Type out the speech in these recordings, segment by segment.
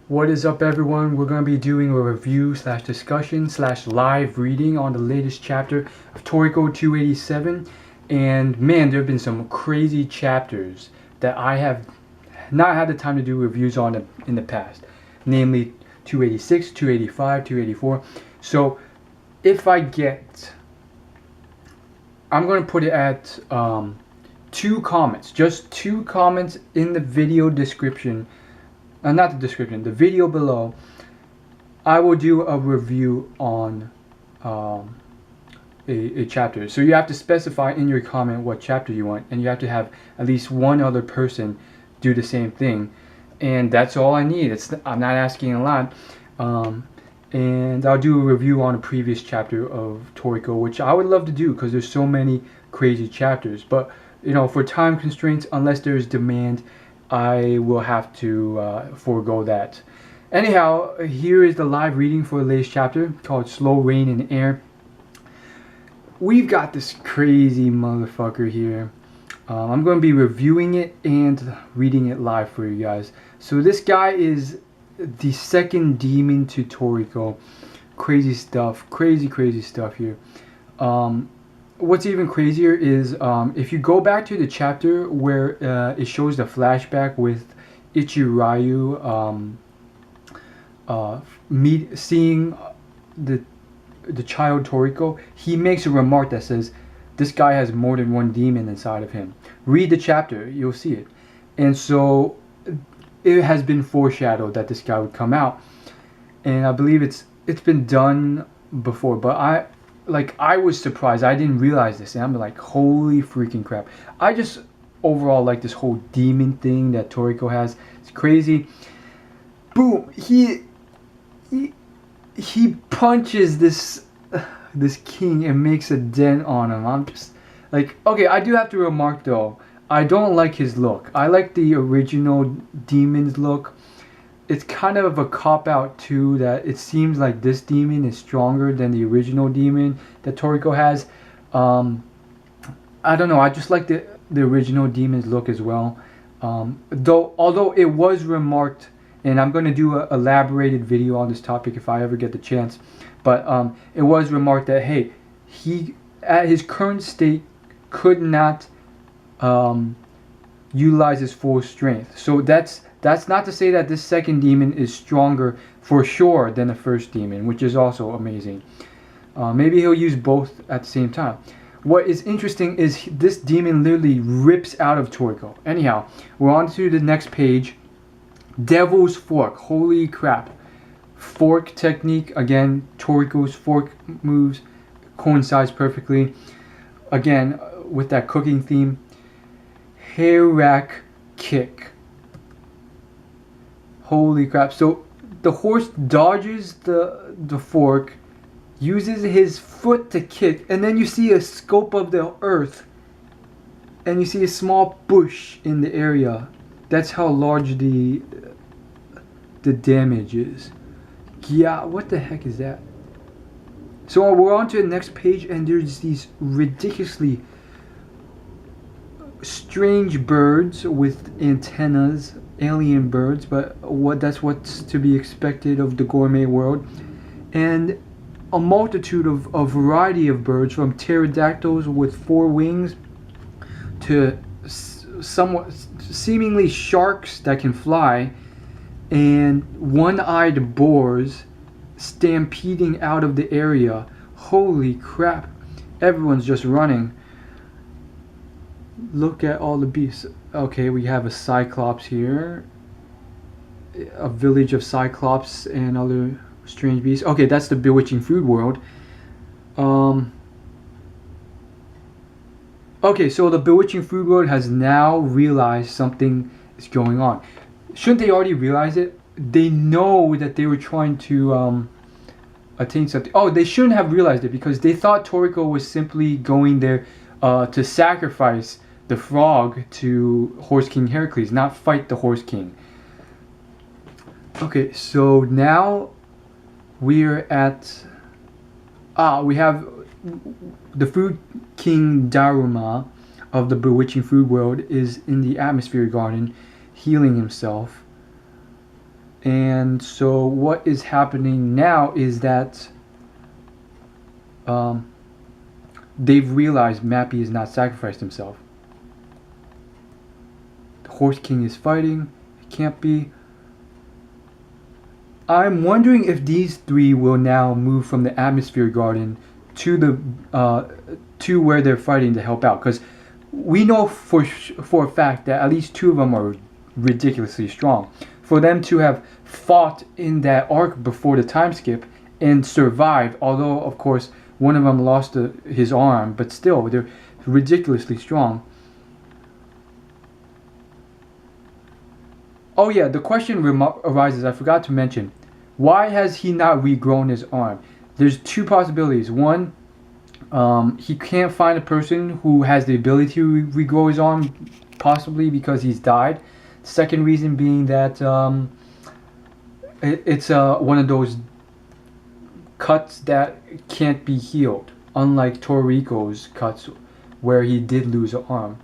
What is up, everyone? We're going to be doing a review slash discussion slash live reading on the latest chapter of Toriko 287. And man, there have been some crazy chapters that I have not had the time to do reviews on in the past. Namely 286, 285, 284. So if I get... I'm going to put it at 2 comments. Just 2 comments in the video description. Not the description, the video below. I will do a review on a chapter. So you have to specify in your comment what chapter you want, and you have to have at least one other person do the same thing, and that's all I need. I'm not asking a lot. And I'll do a review on a previous chapter of Toriko, which I would love to do because there's so many crazy chapters. But you know, for time constraints, unless there's demand, I will have to forego that. Anyhow, here is the live reading for the latest chapter called Slow Rain in Air. We've got this crazy motherfucker here. I'm going to be reviewing it and reading it live for you guys. So this guy is the second demon to Toriko. Crazy stuff. Crazy stuff here. What's even crazier is if you go back to the chapter where it shows the flashback with Ichiryu seeing the child Toriko, he makes a remark that says this guy has more than one demon inside of him. Read the chapter, you'll see it. And so it has been foreshadowed that this guy would come out, and I believe it's been done before, but I was surprised. I didn't realize this, and I'm like, holy freaking crap. I just overall like this whole demon thing that Toriko has. It's crazy. Boom! He punches this king and makes a dent on him. I'm just like, okay, I do have to remark though, I don't like his look. I like the original demon's look. It's kind of a cop-out too, that it seems like this demon is stronger than the original demon that Toriko has. I don't know, I just like the original demon's look as well. Although it was remarked, and I'm going to do an elaborated video on this topic if I ever get the chance, but it was remarked that, hey, he at his current state could not utilize his full strength. So that's not to say that this second demon is stronger for sure than the first demon, which is also amazing. Maybe he'll use both at the same time. What is interesting is this demon literally rips out of Toriko. Anyhow, we're on to the next page. Devil's Fork. Holy crap. Fork technique. Again, Toriko's fork moves coincides perfectly. Again, with that cooking theme. Hair rack kick. Holy crap. So the horse dodges the fork, uses his foot to kick, and then you see a scope of the earth, and you see a small bush in the area. That's how large the damage is. Yeah, what the heck is that? So we're on to the next page, and there's these ridiculously strange birds with antennas, alien birds, but that's what's to be expected of the gourmet world, and a multitude of a variety of birds, from pterodactyls with 4 wings to somewhat seemingly sharks that can fly, and one-eyed boars stampeding out of the area. Holy crap, everyone's just running. Look at all the beasts. Okay, we have a cyclops here, a village of cyclops and other strange beasts. Okay, that's the bewitching food world. Okay, so the bewitching food world has now realized something is going on. Shouldn't they already realize it? They know that they were trying to attain something. Oh, they shouldn't have realized it because they thought Toriko was simply going there to sacrifice the frog to Horse King Heracles, not fight the Horse King. Okay, so now we're at we have the Food King Daruma of the bewitching food world is in the atmosphere garden healing himself. And so what is happening now is that they've realized Mappy has not sacrificed himself. The Horse King is fighting. It can't be. I'm wondering if these three will now move from the Atmosphere Garden to the to where they're fighting to help out, because we know for a fact that at least two of them are ridiculously strong. For them to have fought in that arc before the time skip and survived, although of course one of them lost his arm, but still they're ridiculously strong. Oh yeah, the question arises, I forgot to mention, why has he not regrown his arm? There's two possibilities. One, he can't find a person who has the ability to regrow his arm, possibly because he's died. Second reason being that it's one of those cuts that can't be healed, unlike Toriko's cuts where he did lose an arm.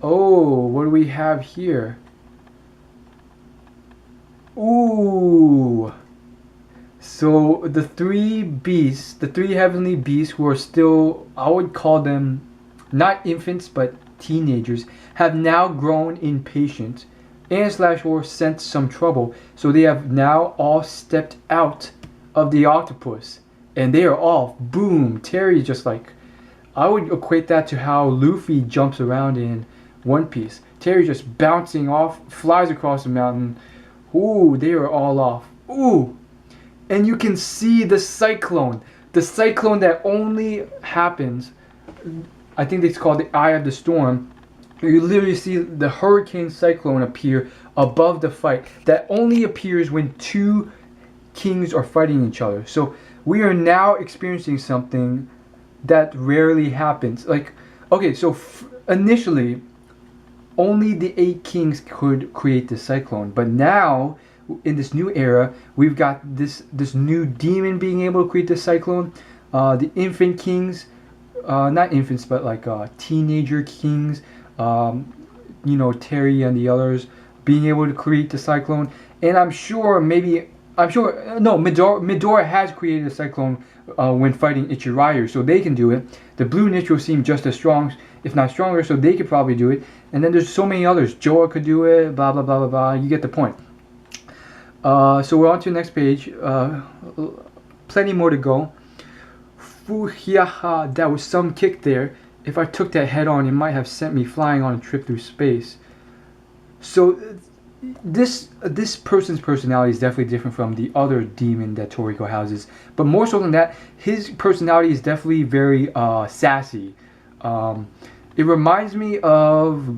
Oh, what do we have here? Ooh. So the three beasts, the three heavenly beasts who are still, I would call them not infants but teenagers, have now grown impatient and or sensed some trouble. So they have now all stepped out of the octopus and they are off. Boom. Terry just like, I would equate that to how Luffy jumps around in One Piece. Terry just bouncing off, flies across the mountain. Ooh, they are all off. Ooh. And you can see the cyclone. The cyclone that only happens, I think it's called the Eye of the Storm. You literally see the hurricane cyclone appear above the fight. That only appears when two kings are fighting each other. So we are now experiencing something that rarely happens. Like, okay, so initially, only the 8 kings could create the cyclone. But now, in this new era, we've got this new demon being able to create the cyclone. The infant kings, not infants, but like teenager kings, Terry and the others being able to create the cyclone. And Midora has created a cyclone when fighting Ichirayu, so they can do it. The blue Nitro seem just as strong, if not stronger, so they could probably do it. And then there's so many others. Joa could do it, blah, blah, blah, blah, blah. You get the point. So we're on to the next page. Plenty more to go. Fuhiaha, that was some kick there. If I took that head on, it might have sent me flying on a trip through space. So this person's personality is definitely different from the other demon that Toriko houses. But more so than that, his personality is definitely very sassy. It reminds me of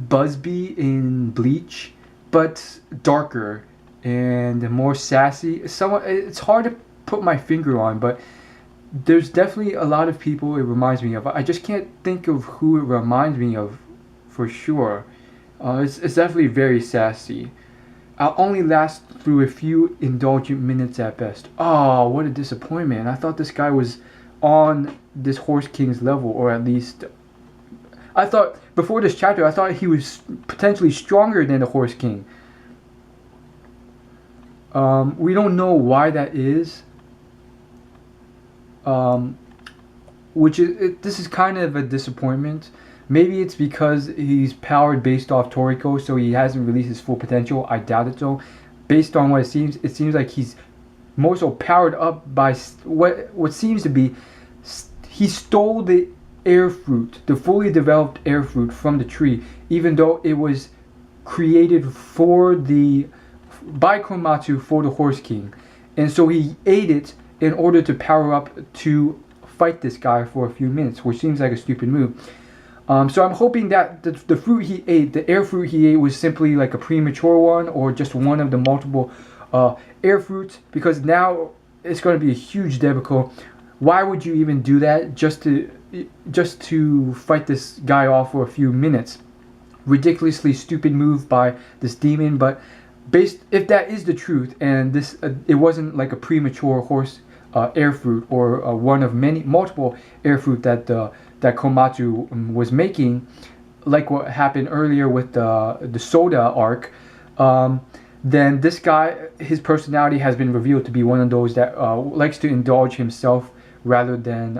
Busby in Bleach, but darker and more sassy. It's hard to put my finger on, but there's definitely a lot of people it reminds me of. I just can't think of who it reminds me of for sure. It's definitely very sassy. I'll only last through a few indulgent minutes at best. Oh, what a disappointment. I thought this guy was on this Horse King's level, or at least I thought before this chapter I thought he was potentially stronger than the Horse King. We don't know why that is. This is kind of a disappointment. Maybe it's because he's powered based off Toriko, so he hasn't released his full potential. I doubt it though. Based on what it seems like he's more so powered up by what seems to be, he stole the air fruit, the fully developed air fruit from the tree, even though it was created by Komatsu for the Horse King. And so he ate it in order to power up to fight this guy for a few minutes, which seems like a stupid move. So I'm hoping that the fruit he ate, the air fruit he ate, was simply like a premature one, or just one of the multiple air fruits, because now it's going to be a huge debacle. Why would you even do that just to fight this guy off for a few minutes? Ridiculously stupid move by this demon. But if that is the truth, and this it wasn't like a premature horse air fruit, or one of multiple air fruit that Komatsu was making, like what happened earlier with the soda arc, then this guy, his personality has been revealed to be one of those that likes to indulge himself rather than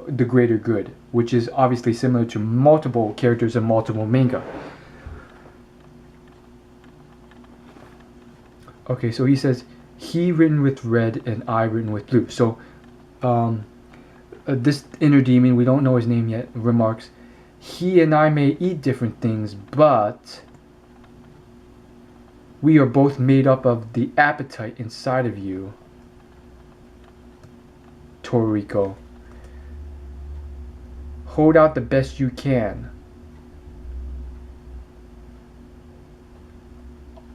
the greater good, which is obviously similar to multiple characters in multiple manga. Okay, so he says, he written with red and I written with blue. So this inner demon, we don't know his name yet, remarks, he and I may eat different things, but we are both made up of the appetite inside of you, Toriko. Hold out the best you can.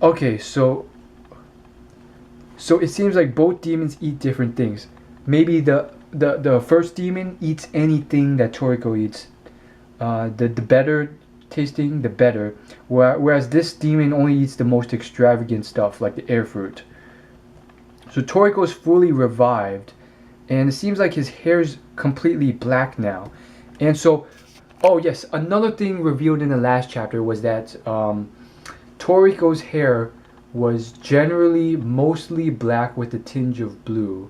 Okay, so it seems like both demons eat different things. Maybe the first demon eats anything that Toriko eats. The better tasting, the better. Whereas this demon only eats the most extravagant stuff, like the air fruit. So Toriko is fully revived, and it seems like his hair's completely black now. And so, oh yes, another thing revealed in the last chapter was that Toriko's hair was generally mostly black with a tinge of blue,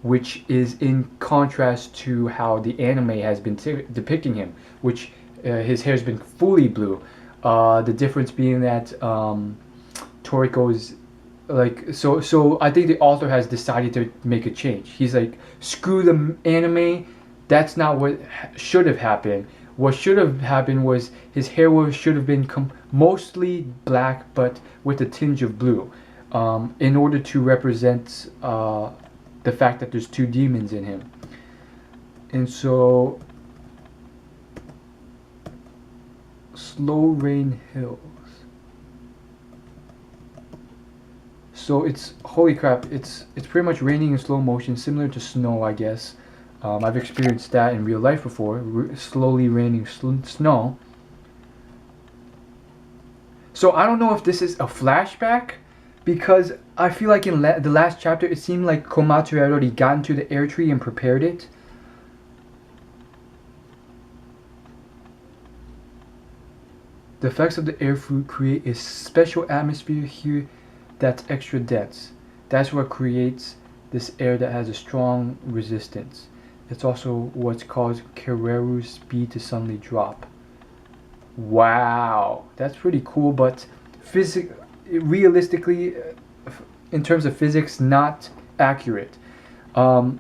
which is in contrast to how the anime has been depicting him, which his hair's been fully blue. The difference being that Toriko's like so I think the author has decided to make a change. He's like, screw the anime, that's not what should have happened. What should have happened was his hair should have been mostly black but with a tinge of blue, in order to represent the fact that there's two demons in him. And so, Slow Rain Hills. So it's, holy crap, it's pretty much raining in slow motion, similar to snow, I guess. I've experienced that in real life before, slowly raining snow. So I don't know if this is a flashback, because I feel like in the last chapter it seemed like Komatsu had already gotten to the air tree and prepared it. The effects of the air fruit create a special atmosphere here that's extra dense. That's what creates this air that has a strong resistance. It's also what's caused Kereru's speed to suddenly drop. Wow, that's pretty cool, but realistically, in terms of physics, not accurate. An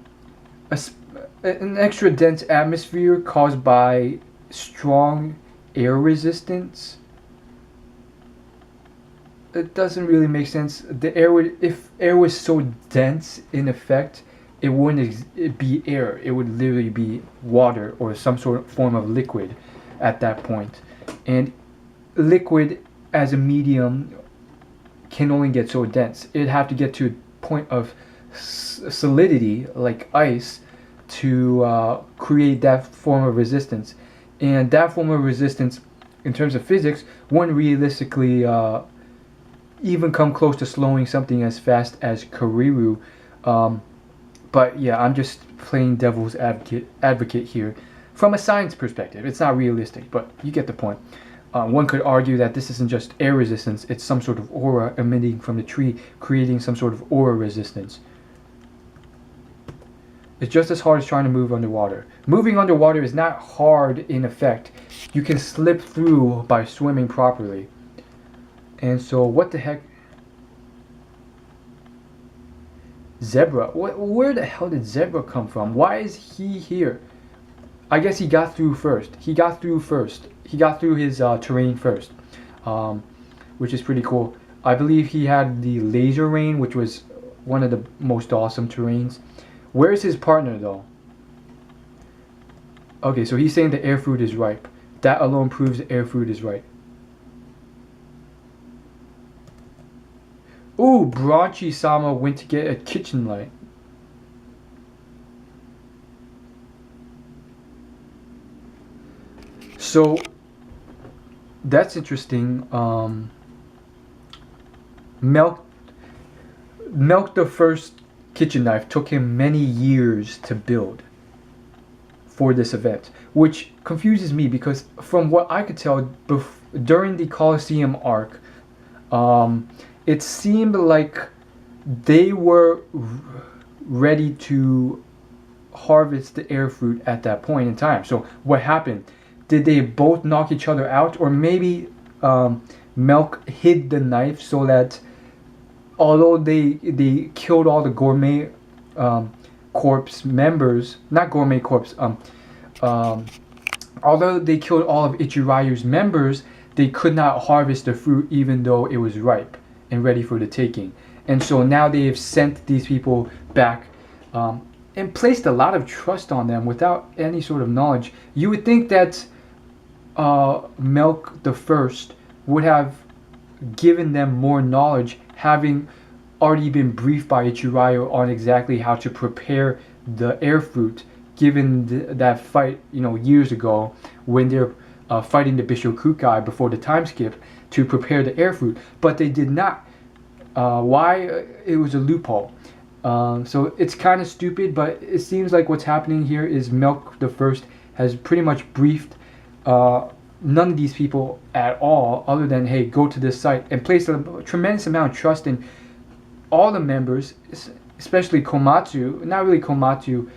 extra dense atmosphere caused by strong air resistance. It doesn't really make sense. The air would, if air was so dense in effect, it wouldn't be air. It would literally be water or some sort of form of liquid at that point. And liquid as a medium can only get so dense. It'd have to get to a point of solidity, like ice, to create that form of resistance. And that form of resistance, in terms of physics, wouldn't realistically even come close to slowing something as fast as Kereru. But yeah, I'm just playing devil's advocate here. From a science perspective, it's not realistic, but you get the point. One could argue that this isn't just air resistance, it's some sort of aura emitting from the tree, creating some sort of aura resistance. It's just as hard as trying to move underwater. Moving underwater is not hard in effect. You can slip through by swimming properly. And so, what the heck? Zebra? Where the hell did Zebra come from? Why is he here? I guess he got through first. He got through his terrain first, which is pretty cool. I believe he had the laser rain, which was one of the most awesome terrains. Where's his partner, though? Okay, so he's saying the air fruit is ripe. That alone proves the air fruit is ripe. Ooh, Branchi-sama went to get a kitchen light. So, that's interesting. Milk the first kitchen knife took him many years to build. for this event, which confuses me because from what I could tell during the Colosseum arc, it seemed like they were ready to harvest the air fruit at that point in time. So what happened? Did they both knock each other out, or maybe Milk hid the knife so that although they killed all the Gourmet Corps members, not Gourmet Corps, although they killed all of Ichirayu's members, they could not harvest the fruit even though it was ripe and ready for the taking. And so now they have sent these people back and placed a lot of trust on them without any sort of knowledge. You would think that Milk the First would have given them more knowledge, having already been briefed by Ichirayu on exactly how to prepare the air fruit, given that fight, years ago when they're fighting the Bishokukai before the time skip to prepare the air fruit. But they did not. Why? It was a loophole. So it's kind of stupid, but it seems like what's happening here is Milk the First has pretty much briefed none of these people at all, other than, hey, go to this site, and placed a tremendous amount of trust in all the members, especially Komatsu. Not really Komatsu,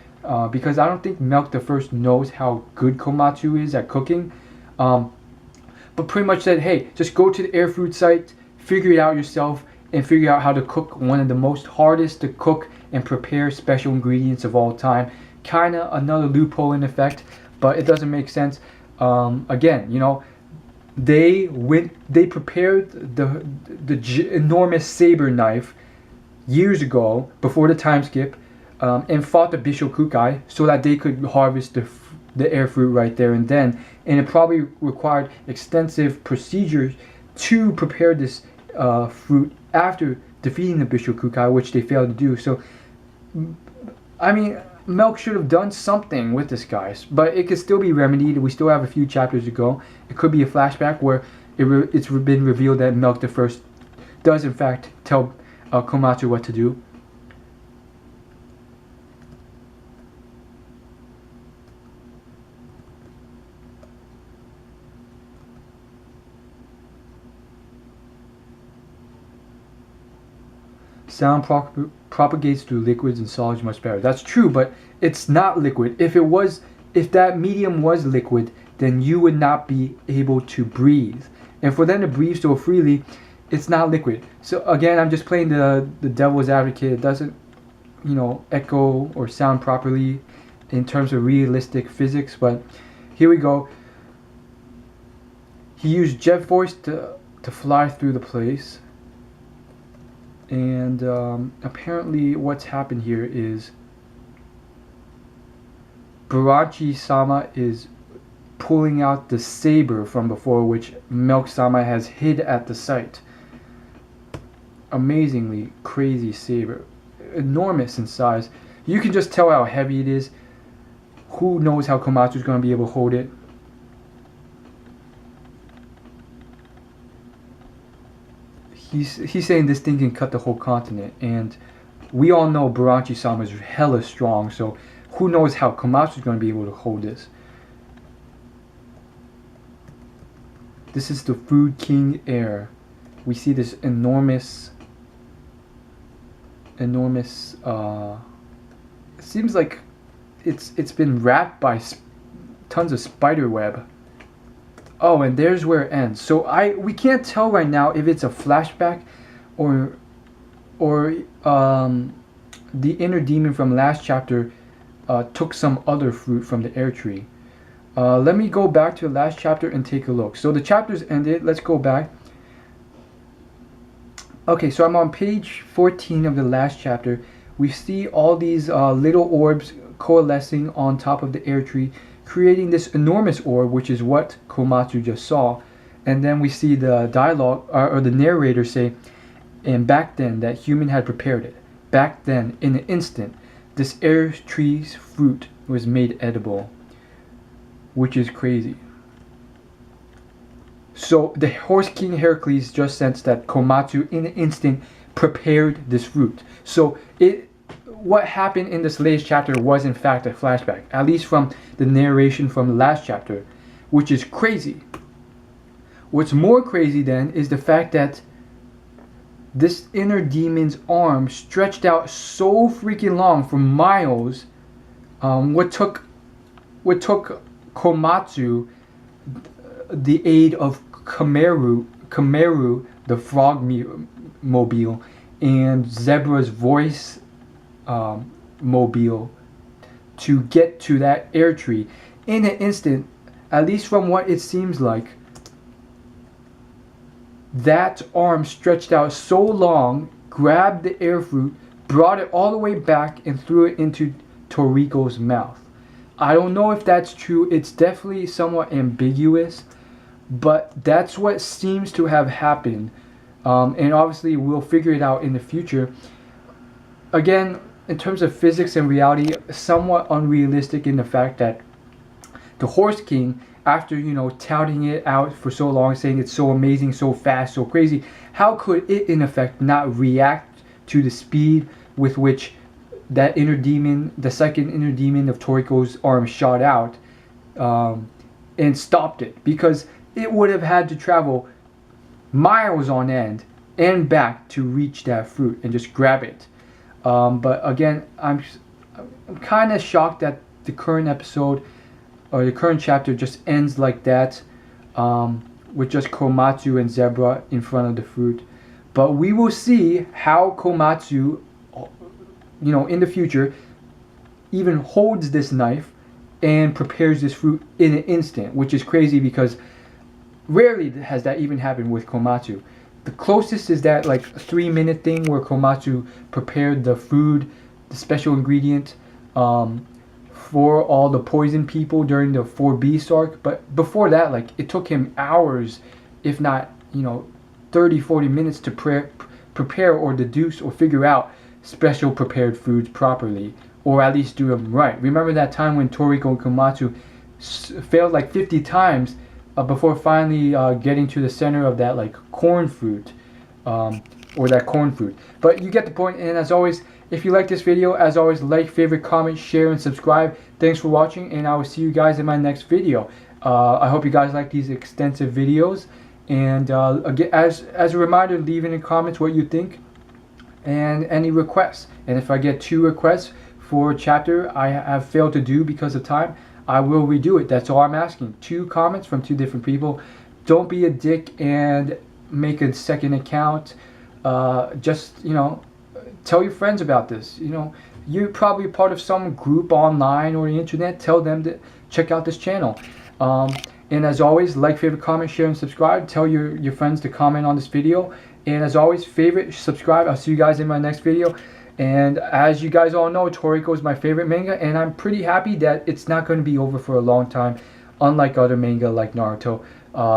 because I don't think Milk the First knows how good Komatsu is at cooking. But pretty much said, hey, just go to the air fruit site, figure it out yourself, and figure out how to cook one of the most hardest to cook and prepare special ingredients of all time. Kind of another loophole in effect, but it doesn't make sense. Again, they prepared the enormous saber knife years ago before the time skip, and fought the Bishokukai so that they could harvest the air fruit right there and then. And it probably required extensive procedures to prepare this fruit after defeating the Bishokukai, which they failed to do. So, I mean, Milk should have done something with this, guys, but it could still be remedied. We still have a few chapters to go. It could be a flashback where it's been revealed that Milk the First does in fact tell Komatsu what to do. Sound propagates through liquids and solids much better. That's true, but it's not liquid. If that medium was liquid, then you would not be able to breathe. And for them to breathe so freely, it's not liquid. So again, I'm just playing the devil's advocate. It doesn't, echo or sound properly in terms of realistic physics. But here we go. He used jet force to fly through the place. And apparently what's happened here is Barachi-sama is pulling out the saber from before, which Milk-sama has hid at the site. Amazingly crazy saber. Enormous in size. You can just tell how heavy it is. Who knows how Komatsu's going to be able to hold it. He's saying this thing can cut the whole continent, and we all know Barachi-sama is hella strong, so who knows how Komatsu is going to be able to hold this. This is the Food King Air. We see this enormous, it seems like it's been wrapped by tons of spider web. Oh, and there's where it ends. So we can't tell right now if it's a flashback or the inner demon from last chapter took some other fruit from the air tree. Let me go back to the last chapter and take a look. So the chapter's ended. Let's go back. Okay, so I'm on page 14 of the last chapter. We see all these little orbs coalescing on top of the air tree, creating this enormous orb, which is what Komatsu just saw. And then we see the dialogue, or the narrator say, and back then that human had prepared it. Back then, in an instant, this air tree's fruit was made edible. Which is crazy. So the Horse King Heracles just sensed that Komatsu in an instant prepared this fruit. So what happened in this latest chapter was in fact a flashback, at least from the narration from the last chapter, which is crazy. What's more crazy then is the fact that this inner demon's arm stretched out so freaking long for miles. What took Komatsu the aid of Kameru, the frog mobile, and Zebra's voice mobile to get to that air tree in an instant, at least from what it seems like. That arm stretched out so long, grabbed the air fruit, brought it all the way back, and threw it into Toriko's mouth. I don't know if that's true. It's definitely somewhat ambiguous, but that's what seems to have happened. And obviously we'll figure it out in the future. Again, in terms of physics and reality, somewhat unrealistic in the fact that the Horse King, after, you know, touting it out for so long, saying it's so amazing, so fast, so crazy, how could it in effect not react to the speed with which that inner demon, the second inner demon of Toriko's arm, shot out, and stopped it? Because it would have had to travel miles on end and back to reach that fruit and just grab it. But again, I'm kind of shocked that the current episode, or the current chapter, just ends like that, with just Komatsu and Zebra in front of the fruit. But we will see how Komatsu, you know, in the future, even holds this knife and prepares this fruit in an instant, which is crazy because rarely has that even happened with Komatsu. The closest is that like 3-minute thing where Komatsu prepared the food, the special ingredient, for all the poison people during the 4 Beast arc. But before that, like, it took him hours, if not, you know, 30-40 minutes to prepare or deduce or figure out special prepared foods properly, or at least do them right. Remember that time when Toriko and Komatsu failed like 50 times before finally getting to the center of that like corn fruit, or that corn fruit. But you get the point. And as always, if you like this video, as always, like, favorite, comment, share, and subscribe. Thanks for watching, and I will see you guys in my next video. I hope you guys like these extensive videos. And again, as a reminder, leave in the comments what you think and any requests. And if I get 2 requests for a chapter I have failed to do because of time, I will redo it. That's all I'm asking. 2 comments from 2 different people. Don't be a dick and make a second account. Just, you know, tell your friends about this. You know, you're probably part of some group online or the internet. Tell them to check out this channel. And as always, like, favorite, comment, share, and subscribe. Tell your friends to comment on this video. And as always, favorite, subscribe. I'll see you guys in my next video. And as you guys all know, Toriko is my favorite manga, and I'm pretty happy that it's not going to be over for a long time, unlike other manga like Naruto.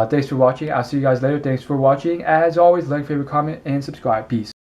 Thanks for watching. I'll see you guys later. Thanks for watching. As always, like, favorite, comment, and subscribe. Peace.